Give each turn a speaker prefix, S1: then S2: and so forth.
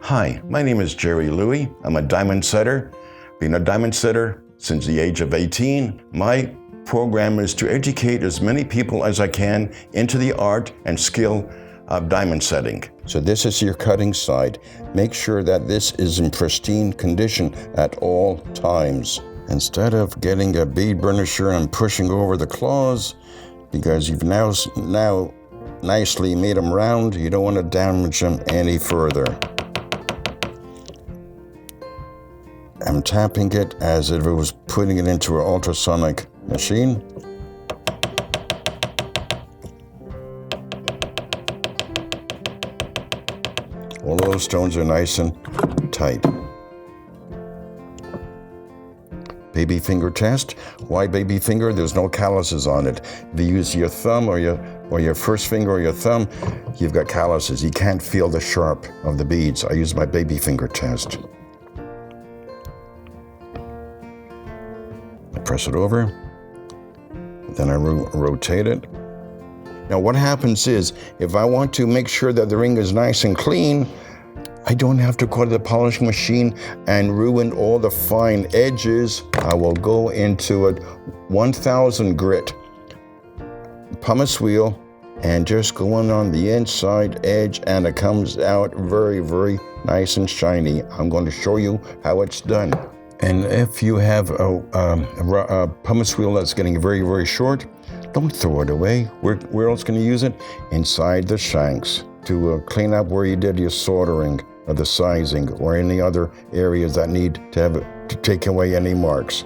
S1: Hi, my name is Gerry Lewy. I'm a diamond setter. Being a diamond setter since the age of 18, my program is to educate as many people as I can into the art and skill of diamond setting. So this is your cutting side. Make sure that this is in pristine condition at all times. Instead of getting a bead burnisher and pushing over the claws, because you've now nicely made them round, you don't want to damage them any further. I'm tapping it as if it was putting it into an ultrasonic machine. All those stones are nice and tight. Baby finger test. Why baby finger? There's no calluses on it. If you use your thumb or your first finger or your thumb, you've got calluses. You can't feel the sharp of the beads. I use my baby finger test. I press it over, then I rotate it. Now what happens is, if I want to make sure that the ring is nice and clean, I don't have to go to the polishing machine and ruin all the fine edges. I will go into a 1000 grit pumice wheel and just go in on the inside edge, and it comes out very, very nice and shiny. I'm going to show you how it's done. And if you have a pumice wheel that's getting very, very short, don't throw it away. Where else can you use it? Inside the shanks to clean up where you did your soldering or the sizing or any other areas that need to take away any marks.